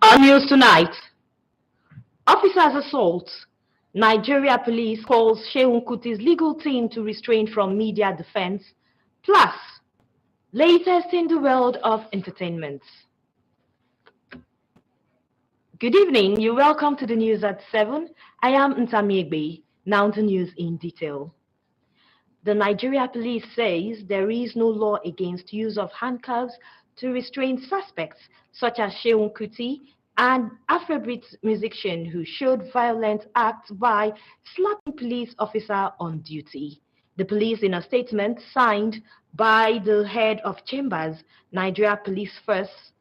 On news tonight, officers assault. Nigeria police calls Shehu Kuti's legal team to restrain from media defense. Plus, latest in the world of entertainment. Good evening, you're welcome to the news at 7. I am Nta Ch10. Now the news in detail. The Nigeria police says there is no law against use of handcuffs to restrain suspects such as Shehu Kuti, an Afrobeat musician who showed violent acts by slapping police officer on duty. The police, in a statement signed by the head of chambers, Nigeria Police First,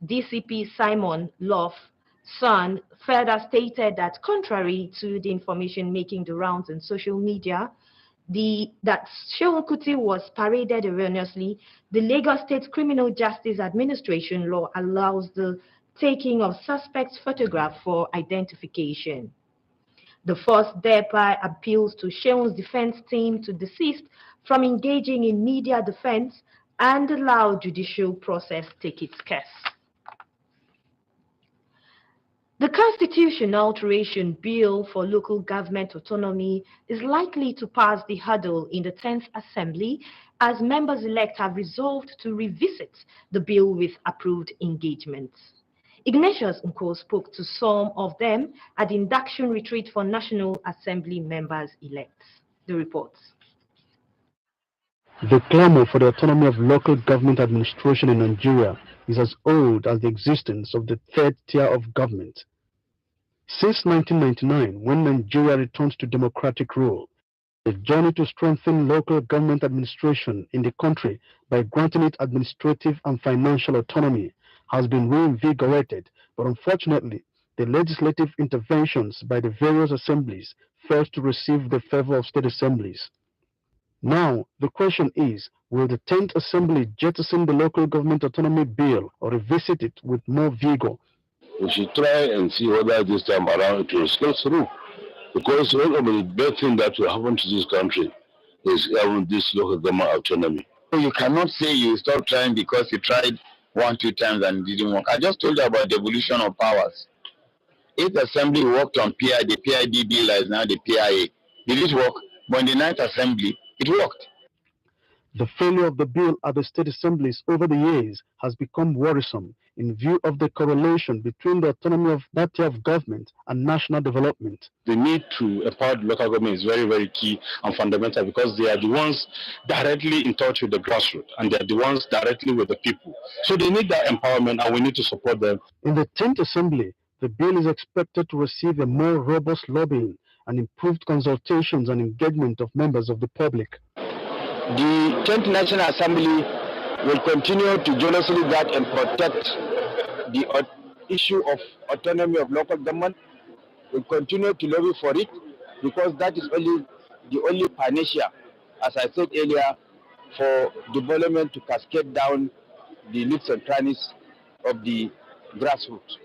DCP Simon Love, son, further stated that contrary to the information making the rounds on social media, that Shehu Kuti was paraded erroneously, the Lagos State Criminal Justice Administration law allows the taking of suspects' photographs for identification. The force thereby appeals to Shehun's defense team to desist from engaging in media defense and allow judicial process take its course. The constitutional alteration bill for local government autonomy is likely to pass the hurdle in the 10th Assembly as members-elect have resolved to revisit the bill with approved engagements. Ignatius Nko spoke to some of them at the induction retreat for National Assembly members-elect. The reports. The clamor for the autonomy of local government administration in Nigeria is as old as the existence of the third tier of government. Since 1999, when Nigeria returned to democratic rule, the journey to strengthen local government administration in the country by granting it administrative and financial autonomy has been reinvigorated, but unfortunately, the legislative interventions by the various assemblies failed to receive the favor of state assemblies. Now, the question is, will the 10th Assembly jettison the local government autonomy bill or revisit it with more vigor? We should try and see whether this time around it will go through. Because one of the bad things that will happen to this country is having this local government autonomy. So you cannot say you stop trying because you tried 1-2 times and it didn't work. I just told you about the evolution of powers. If the assembly worked on PI, the PID bill is now the PIA. Did it work? But in the 9th assembly, it worked. The failure of the bill at the state assemblies over the years has become worrisome in view of the correlation between the autonomy of that tier of government and national development. The need to empower the local government is very, very key and fundamental because they are the ones directly in touch with the grassroots and they are the ones directly with the people. So they need that empowerment and we need to support them. In the 10th Assembly, the bill is expected to receive a more robust lobbying and improved consultations and engagement of members of the public. The 10th National Assembly will continue to jealously guard and protect the issue of autonomy of local government. We'll continue to lobby for it because that is the only panacea, as I said earlier, for development to cascade down the nooks and crannies of the grassroots.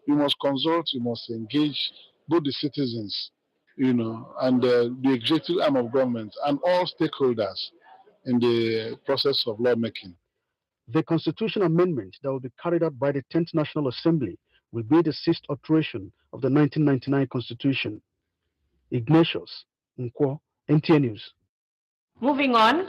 You must consult, you must engage both the citizens, and the executive arm of government and all stakeholders in the process of lawmaking. The constitutional amendment that will be carried out by the 10th National Assembly will be the 6th alteration of the 1999 Constitution. Ignatius Nko, NTA News. Moving on,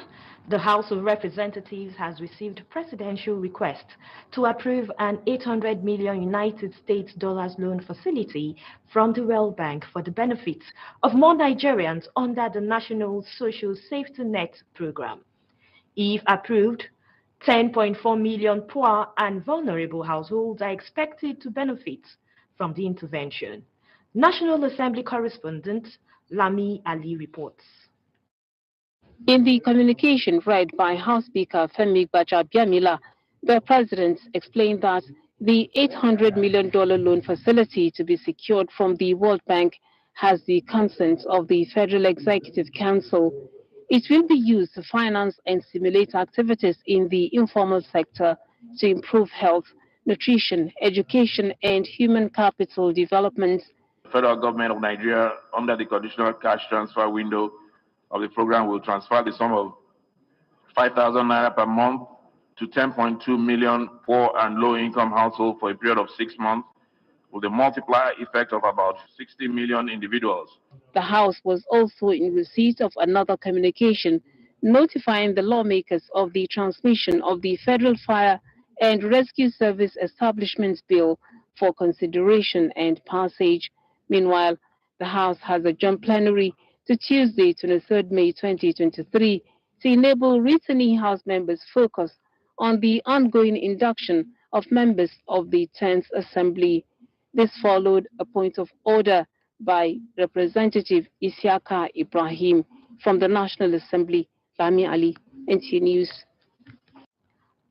the House of Representatives has received a presidential request to approve an $800 million United States loan facility from the World Bank for the benefit of more Nigerians under the National Social Safety Net program. If approved, 10.4 million poor and vulnerable households are expected to benefit from the intervention. National Assembly correspondent Lami Ali reports. In the communication read by House Speaker Femi Gbajabiamila, the president explained that the $800 million loan facility to be secured from the World Bank has the consent of the Federal Executive Council. It will be used to finance and stimulate activities in the informal sector to improve health, nutrition, education, and human capital development. The federal government of Nigeria, under the conditional cash transfer window of the program, will transfer the sum of 5,000 naira per month to 10.2 million poor and low-income households for a period of 6 months, with a multiplier effect of about 60 million individuals. The House was also in receipt of another communication notifying the lawmakers of the transmission of the Federal Fire and Rescue Service Establishment Bill for consideration and passage. Meanwhile, the House has adjourned plenary to Tuesday, 23rd May 2023, to enable returning House members focus on the ongoing induction of members of the 10th Assembly. This followed a point of order by Representative Isiaka Ibrahim from the National Assembly. Lami Ali, NT News.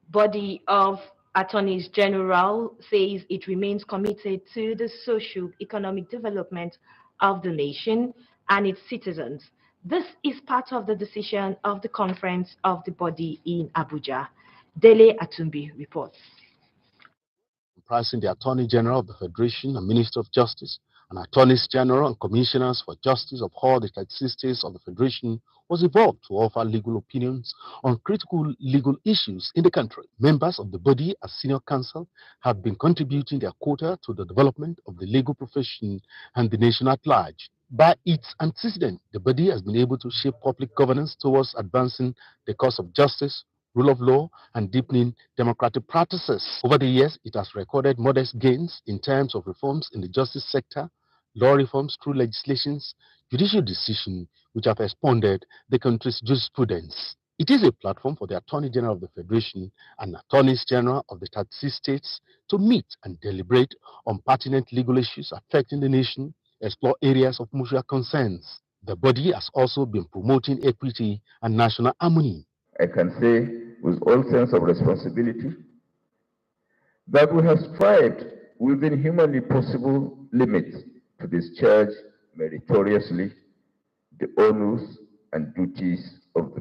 Body of Attorneys General says it remains committed to the socio-economic development of the nation and its citizens. This is part of the decision of the conference of the body in Abuja. Dele Atumbi reports. Comprising the Attorney General of the Federation and Minister of Justice, and Attorneys General and Commissioners for Justice of all the 36 states of the Federation, was evolved to offer legal opinions on critical legal issues in the country. Members of the body as senior counsel have been contributing their quota to the development of the legal profession and the nation at large. By its antecedent, the body has been able to shape public governance towards advancing the cause of justice, rule of law, and deepening democratic practices. Over the years, it has recorded modest gains in terms of reforms in the justice sector, law reforms through legislations, judicial decisions which have expanded the country's jurisprudence. It is a platform for the Attorney General of the Federation and Attorneys General of the 36 states to meet and deliberate on pertinent legal issues affecting the nation, explore areas of mutual concerns. The body has also been promoting equity and national harmony. I can say with all sense of responsibility that we have strived within humanly possible limits to discharge meritoriously the honors and duties of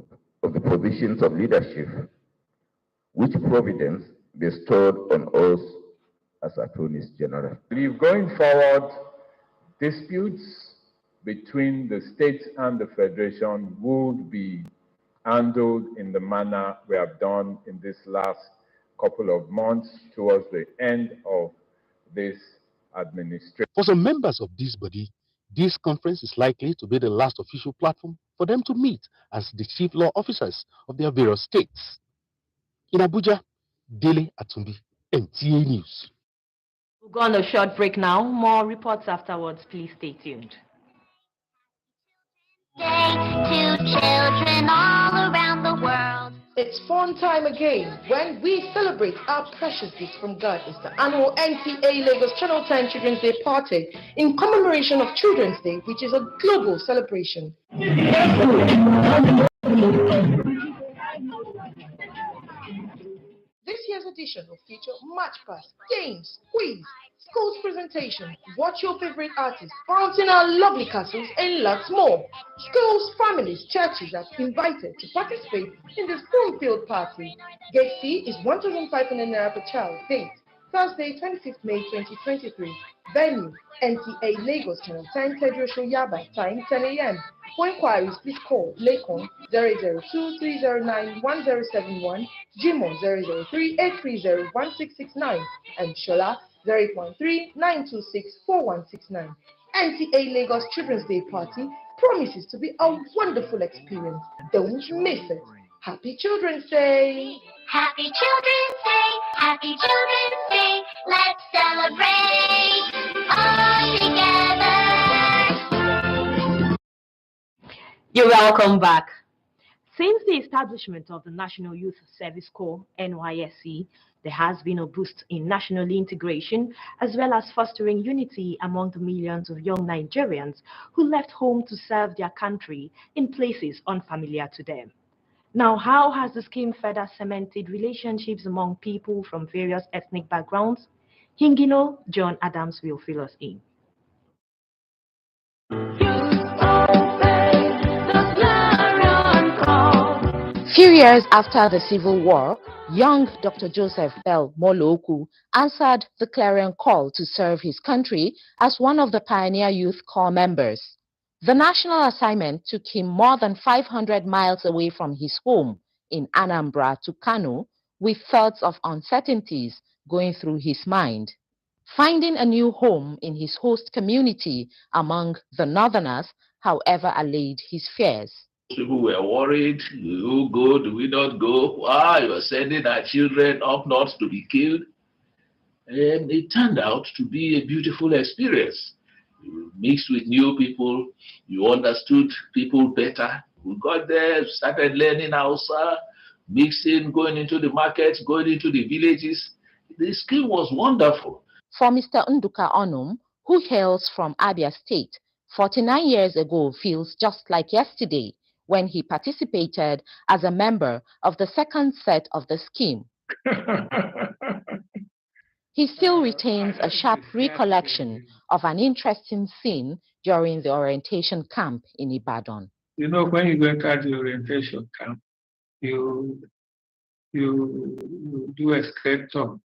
the positions of leadership which Providence bestowed on us as Attorneys General. Going forward, disputes between the states and the Federation would be handled in the manner we have done in this last couple of months towards the end of this administration. For some members of this body, this conference is likely to be the last official platform for them to meet as the chief law officers of their various states. In Abuja, Dele Atumbi, NTA News. We'll go on a short break now. More reports afterwards. Please stay tuned. To children all around the world. It's fun time again when we celebrate our precious gifts from God. It's the annual NTA Lagos Channel 10 Children's Day Party in commemoration of Children's Day, which is a global celebration. This year's edition will feature match pass, games, quiz, schools presentation, watch your favorite artists, fountain our lovely castles, and lots more. Schools, families, churches are invited to participate in this fun-filled party. Gate fee is 1,500 naira per child. Date, Thursday, 25th May 2023. Venue, NTA Lagos Channel 10 Pedro Shoyaba, time 10 a.m. For inquiries, please call Lakon 002-309-1071, Jimon 003-830-1669, and Shola 0813-926-4169. NTA Lagos Children's Day Party promises to be a wonderful experience. Don't miss it. Happy Children's Day! Happy Children's Day! Happy Children's Day! Let's celebrate all together! You're welcome back. Since the establishment of the National Youth Service Corps, NYSC, there has been a boost in national integration as well as fostering unity among the millions of young Nigerians who left home to serve their country in places unfamiliar to them. Now, how has the scheme further cemented relationships among people from various ethnic backgrounds? Hingino John Adams will fill us in. Few years after the Civil War, young Dr. Joseph L. Moloku answered the clarion call to serve his country as one of the Pioneer Youth Corps members. The national assignment took him more than 500 miles away from his home in Anambra to Kano, with thoughts of uncertainties going through his mind. Finding a new home in his host community among the Northerners, however, allayed his fears. People were worried, do you go, do we not go? Why you are sending our children up north to be killed? And it turned out to be a beautiful experience. You mixed with new people, you understood people better. We got there, started learning Hausa, mixing, going into the markets, going into the villages. The scheme was wonderful. For Mr. Nduka Onum, who hails from Abia State, 49 years ago feels just like yesterday when he participated as a member of the second set of the scheme. He still retains a sharp recollection of an interesting scene during the orientation camp in Ibadan. You know, when you go into the orientation camp, you do a straight talk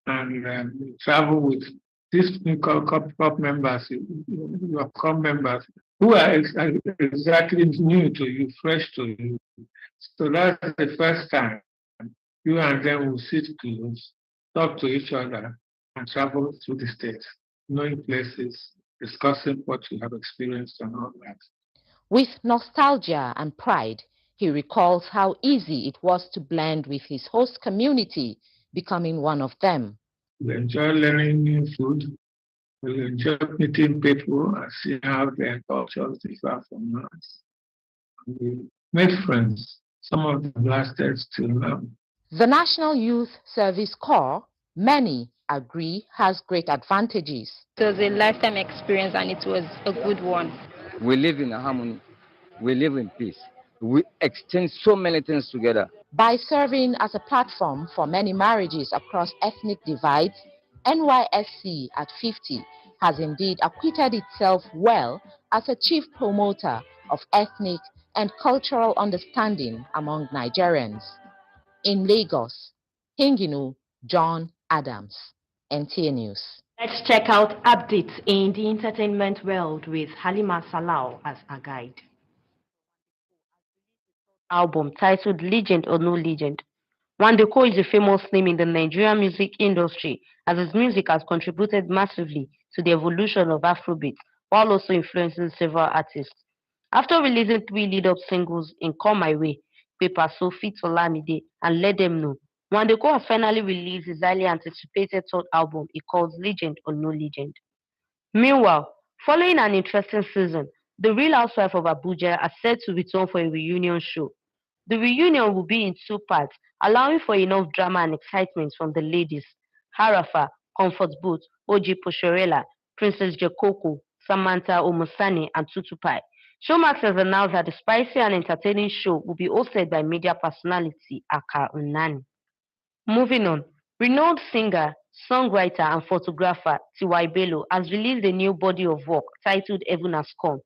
and you travel with these corp members, your corp members, who are exactly new to you, fresh to you. So that's the first time you and them will sit close, talk to each other, and travel through the state, knowing places, discussing what you have experienced and all that. With nostalgia and pride, he recalls how easy it was to blend with his host community, becoming one of them. We enjoy learning new food. We enjoy meeting people and seeing how their cultures differ from us. We made friends. Some of them lasted till now. The National Youth Service Corps, many agree, has great advantages. It was a lifetime experience and it was a good one. We live in harmony. We live in peace. We exchange so many things together. By serving as a platform for many marriages across ethnic divides, NYSC at 50 has indeed acquitted itself well as a chief promoter of ethnic and cultural understanding among Nigerians. In Lagos, Hinginu John Adams, NTA News. Let's check out updates in the entertainment world with Halima Salau as our guide. Album titled Legend or No Legend. Nta Ch10 is a famous name in the Nigerian music industry, as his music has contributed massively to the evolution of Afrobeat, while also influencing several artists. After releasing 3 lead-up singles in Come My Way, Paper So Fit Olamide, and Let Them Know, Nta Ch10 has finally released his highly anticipated third album he calls Legend or No Legend. Meanwhile, following an interesting season, the Real Housewife of Abuja are set to return for a reunion show. The reunion will be in 2 parts, allowing for enough drama and excitement from the ladies: Harafa, Comfort Boot, Oji Poshorela, Princess Jekoko, Samantha Omusani, and Tutupai. Showmax has announced that the spicy and entertaining show will be hosted by media personality Aka Unani. Moving on, renowned singer, songwriter, and photographer Tiwa Bello has released a new body of work titled Heaven Has Come.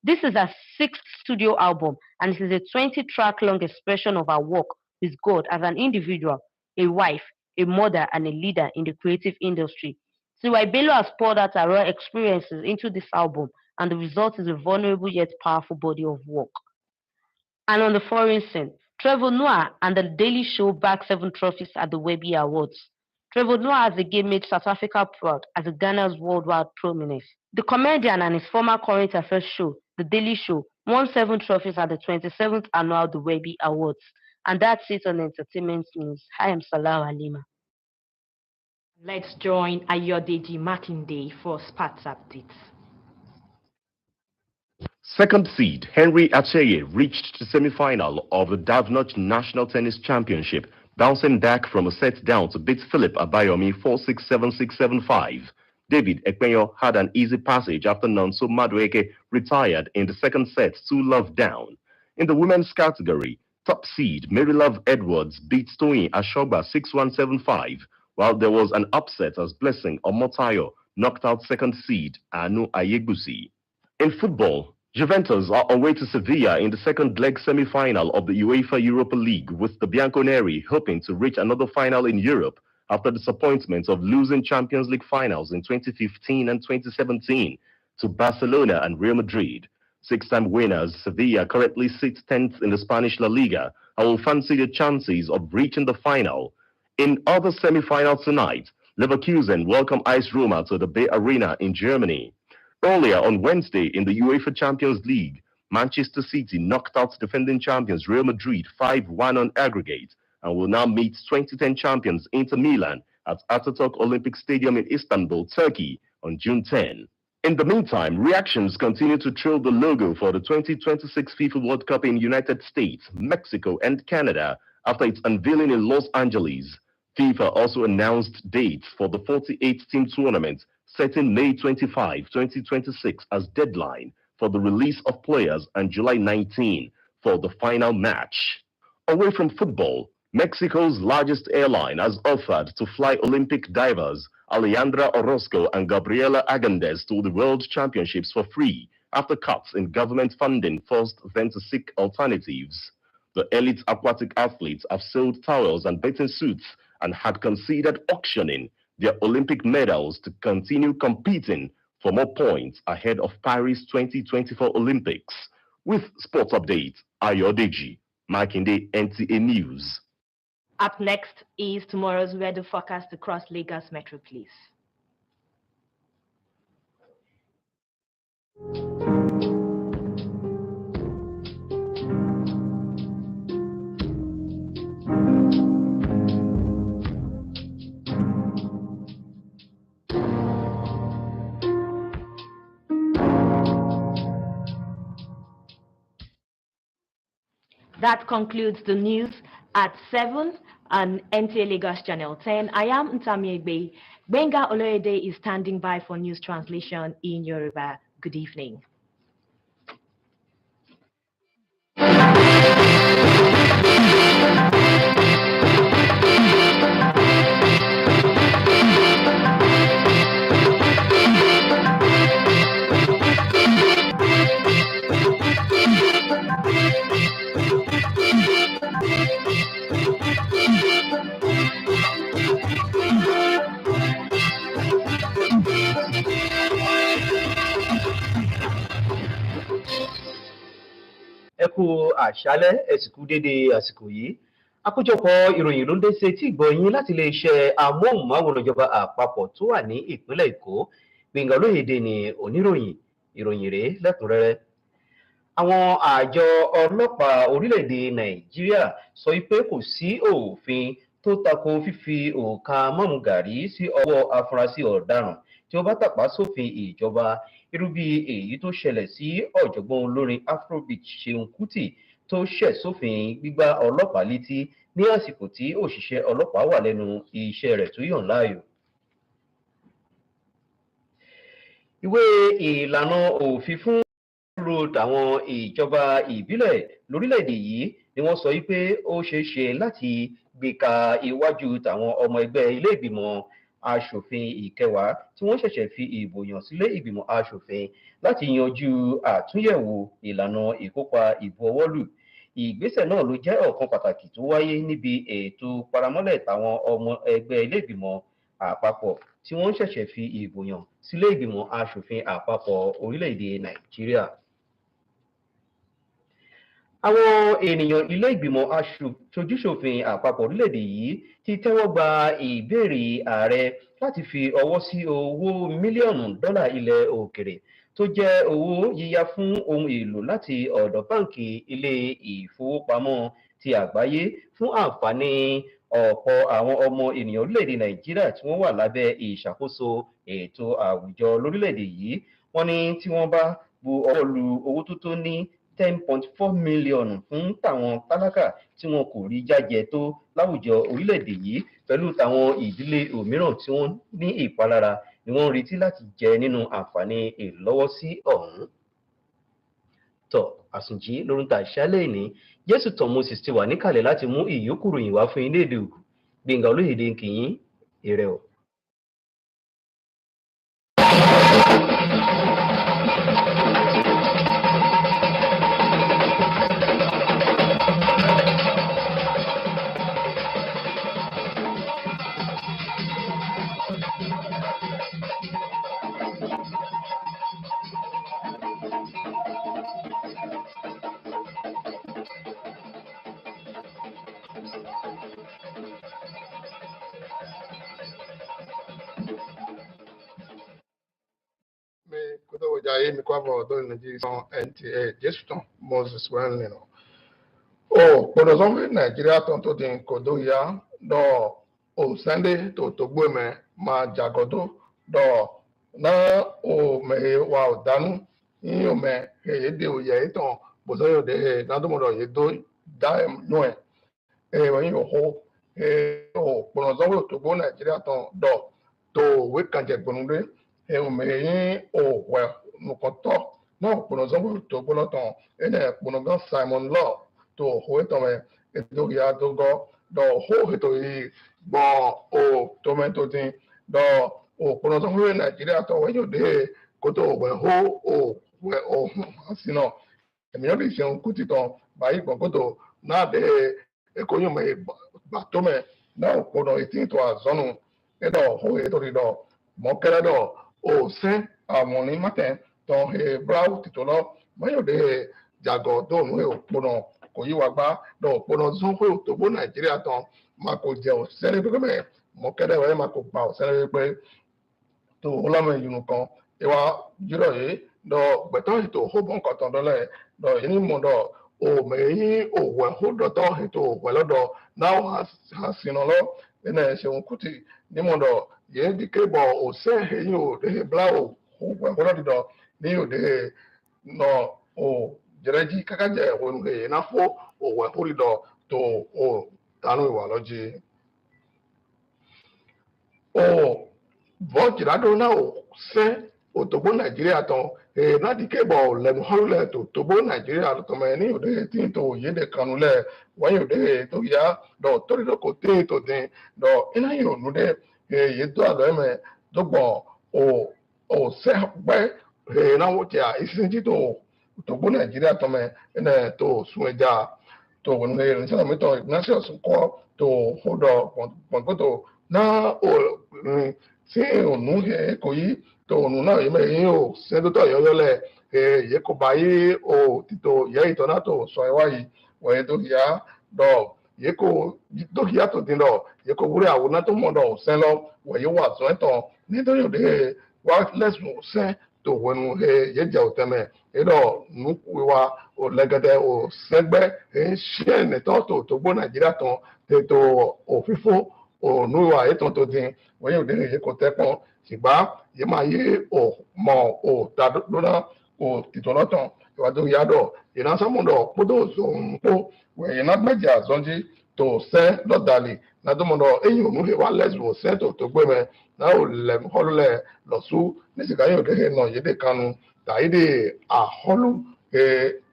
This is her 6th studio album, and it is a 20-track long expression of her work with God as an individual, a wife, a mother, and a leader in the creative industry. Tiwa Bello has poured out her raw experiences into this album, and the result is a vulnerable yet powerful body of work. And on the foreign scene, Trevor Noah and The Daily Show bagged 7 trophies at the Webby Awards. Trevor Noah has again made South Africa proud as it garners worldwide prominence. The comedian and his former current affairs show, The Daily Show, won 7 trophies at the 27th annual The Webby Awards. And that's it on entertainment news. I am Salah Halima. Let's join Ayodeji Makinde for sports updates. Second seed Nta Ch10 reached the semi-final of the Nta Ch National Tennis Championship, bouncing back from a set down to beat Philip Abayomi 4-6, 7-6, 7-5. David Ekpenyo had an easy passage after Nonso Madueke retired in the second set 2-love down. In the women's category, top seed Marylove Edwards beat Toyin Ashoba 6-1, 7-5, while there was an upset as Blessing Omotayo knocked out second seed Anu Ayegbusi. In football, Juventus are away to Sevilla in the second leg semi-final of the UEFA Europa League, with the Bianconeri hoping to reach another final in Europe after disappointment of losing Champions League finals in 2015 and 2017 to Barcelona and Real Madrid. Six-time winners, Sevilla currently sits 10th in the Spanish La Liga and will fancy the chances of reaching the final. In other semi-finals tonight, Leverkusen welcome AS Roma to the Bay Arena in Germany. Earlier on Wednesday in the UEFA Champions League, Manchester City knocked out defending champions Real Madrid 5-1 on aggregate and will now meet 2010 champions Inter Milan at Ataturk Olympic Stadium in Istanbul, Turkey on June 10. In the meantime, reactions continue to trail the logo for the 2026 FIFA World Cup in United States, Mexico, and Canada after its unveiling in Los Angeles. FIFA also announced dates for the 48-team tournament, setting May 25, 2026 as deadline for the release of players and July 19 for the final match. Away from football, Mexico's largest airline has offered to fly Olympic divers Alejandra Orozco and Gabriela Agandez to the World Championships for free after cuts in government funding forced them to seek alternatives. The elite aquatic athletes have sold towels and bathing suits and had considered auctioning their Olympic medals to continue competing for more points ahead of Paris 2024 Olympics. With sports updates, Ayodeji, Makinde, NTA News. Up next is tomorrow's weather forecast across Lagos Metropolis. That concludes the news at 7 on NTA Lagos Channel 10. I am Nta Ch10. Benga Oloyede is standing by for news translation in Yoruba. Good evening. Ẹ kú àṣálẹ́, ẹ sì kú dédé àsìkò yìí. Àkójọpọ̀ ìròyìn ló ń dé sí etí ìgbọ́ yín láti iléeṣẹ́ amóhùnmáwòrán ìjọba àpapọ̀ tó wà ní ìpínlẹ̀ Èkó. Gbẹ̀ngà Olóyèdè ni oníròyìn. Ìròyìn rèé lẹ́kùnrẹ́rẹ́. Àwọn àjọ ọlọ́pàá orílẹ̀-èdè Nàìjíríà sọ pé kò sí òfin tó tako fífi òòkà mọ́mùgàrí sí ọwọ́ afurasí ọ̀daràn tí ó bá tàpá sófin ìjọba, irú bí èyí tó ṣẹlẹ̀ sí ọ̀jọ̀gbọ́n olórin Afrobeat Ṣeun Kútì tó ṣẹ̀ sófin gbígbá ọlọ́pàá létí ní àsìkò tí òṣìṣẹ́ ọlọ́pàá wà lẹ́nu iṣẹ́ rẹ̀ tó yàn láàyò. Ìwé ìlànà òfin fún road àwọn ìjọba ìbílẹ̀ lórílẹ̀‐èdè yìí ni wọ́n sọ wípé ó ṣeé ṣe láti gbé ka iwájú tàwọn ọmọ ẹgbẹ́ ilé ìgbìmọ̀ aṣòfin ìkẹwàá tí wọ́n ṣẹ̀ṣẹ̀ fi ìbò yàn sílé ìgbìmọ̀ aṣòfin láti yanjú àtúnyẹ̀wò ìlànà ìkópa ìbò ọwọ́lù. Ìgbésẹ̀ náà ló jẹ́ ọ̀kan pàtàkì tó wáyé níbi ètò paramọ́lẹ̀ tàwọn ọmọ ẹgbẹ́ ilé ìgbìmọ̀ àpapọ̀ tí wọ́n ṣẹ̀ṣẹ̀ fi ìbò yàn sílé ìgbìmọ̀ aṣòfin àpapọ̀ orílẹ̀-èdè Nàìjíríà. Àwọn ènìyàn ilé ìgbìmọ̀ aṣojúṣòfin àpapọ̀ orílẹ̀-èdè yìí ti tẹ́wọ́ gba ìbéèrè ààrẹ láti fi ọwọ́ sí owó mílíọ̀nù dọ́là ilẹ̀ òkèrè tó jẹ́ owó yíyá fún ohun èlò láti ọ̀dọ̀ báǹkì ilé ìfowópamọ́ ti àgbáyé fún àǹfààní ọ̀pọ̀ àwọn ọmọ ènìyàn orílẹ̀-èdè Nàìjíríà tí wọ́n wà lábẹ́ ìṣàkóso ètò àwùjọ lórílẹ̀-èdè yìí. Wọ́n ní tí wọ́n bá bu ọwọ́ lu owó tó ní 10.4 mílíọ̀nù fún tàwọn tálákà tí wọn kò rí jájẹ tó láwùjọ orílẹ̀-èdè yìí pẹ̀lú tàwọn ìdílé òmíràn tí wọ́n ní ìpalára ni wọ́n ń retí láti jẹ nínú àǹfààní ìlọ́wọ́sí ọ̀hún. Tọ́ Àsùnjí lórúkọ àṣálẹ́ ìní Jésù tán Moses ti wà níkàlẹ̀ láti mú ìyókù ròyìn wá fún ilé èdè òkú Gbénga Olóyèdè ń kí yín ire o. Nta Ch10 Moses Wanlino. Pero son Nigeria tonto din kodo ya do o Sunday to gbe ma jagodo do na o me wa danu yin o me e de o ye ton bo so yo de na do mo do ye do da no e wa yin ho pero son to go Nigeria ton do to we kan je gbonure e o me yin o wa no koto no pero son to go loton e na pero Simon Law to ho to me do ya to go do ho to yi bo o to me to tin do o pero son we Nigeria to we yo de ko to we ho o we o asino emi no bi se un kuti ton ba yi ko to na de e ko yo me ba to me na ko do itin to azonu e do ho e to ri do mo kere do o se amoni maten to he brau titolo ma yo de jago do nu e o pono kò yí wa gbá lọ pọnà sún pé òtògbó Nàìjíríà tán máa kò jẹ òsẹ́ni pé kọ́mẹ̀ mọ́kẹ́dẹ́ wẹ́ẹ́ máa kò gbà òsẹ́ni pé tó ọlọ́mọ ìyùnú kan ìwà jùlọ yìí lọ gbẹ̀tọ́ ètò òhóbọ̀ nǹkan tán dọ́lẹ̀ lọ yìí ní mọ̀dọ̀ òmèyìn òwẹ̀ hódọ̀tọ̀ ètò òwẹ̀ lọ́dọ̀ náà wà sínú lọ nínú ẹ̀ṣẹ̀wọ̀n kùtì ní mọ̀dọ̀ yìí dìkẹ́ bọ̀ òsẹ́ èyí òde bla òwẹ̀ hódọ̀dọ̀ ní òde náà ò jẹrẹji kakaje wonge na fo o wa horido to o tanu wa loji o vojirado na o se otogbo Nigeria ton na dikebo le horule to tobo Nigeria to me ni ode tin to yede kanule wa yode to ya do tori do ko te to den do ina yo nu de ye do ado me dogbo o se gbe na wo ti a isinji to togbo Nigeria tome ene to sueja to wonu e nsa mi to national ko to hodo pongoto na o si onu he ko yi to onu na ye me o se do to yo le ye ko bayi o tito ye ito na to so ewa yi wo ye to ya do ye ko do ya to din do ye ko wure awo na to mo do se lo wo ye wa so to ni to yo de wa let's se to wonu he ye ja o teme edo nuku wa o legede o segbe se ne to gbo Nigeria ton te to ofifo o nu wa eton to din won yo de ye ko tepon sigba ye ma ye o mo o ta do na o titoloton wa do yado ina samundo podo so po we ye na gbeja zonji to se lodali na do mo do eyin onu he wa lesbo se to gbo me na o le holule losu ni siga yo de no ye de kanu taide a holu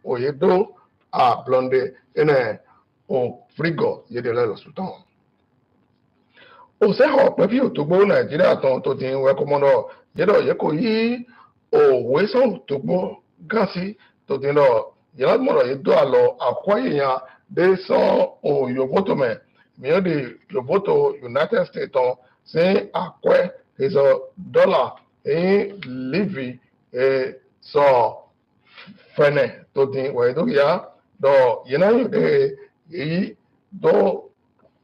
oyedo a blonde ene o frigo ye de lo sultan o se ho pe fi otogbo Nigeria ton to tin we komodo ye do ye ko yi o we so otogbo gasi to tin lo ye la mo ye do alo akwayan de so o yoboto me mi o de yoboto United States ton se akwe is a dollar livi so fene to din we do ya do yina yo de yi do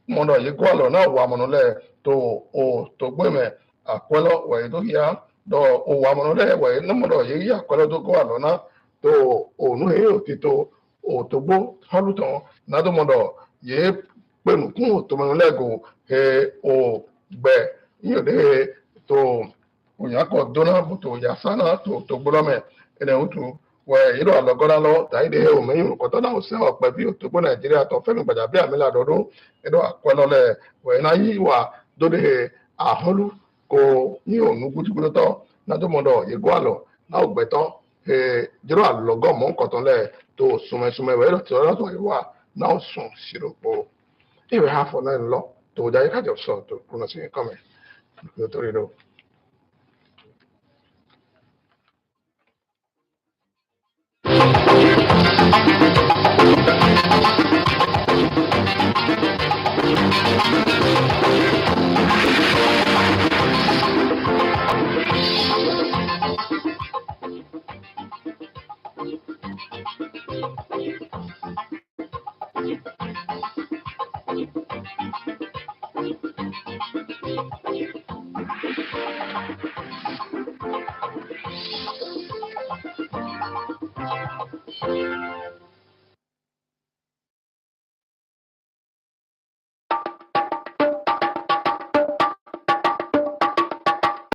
mono ye ko lo na wa mono le to o to gbe me akwelo we do ya do o wa mono le we na mono ye ya akwelo do ko lo na to o nu he o ti to o to gbo haluton na do mono ye pe nu kun to mono le go o gbe yo de to Unyako dona buto yasana to bulame ene utu we iro alogora lo taide he o meyin ko to na o se o pe bi o to bo Nigeria to fe mi gbaja bi amila dodo iro akwelo le we na yi wa dode he aholu ko ni onu gutugulo to na do modo igwalo na ogbeto jiro alogo mo nkan to le to sume we ro ti oro to iwa na o sun siropo iwe ha fo na lo to ja ka jo so to kuno sin come to ro.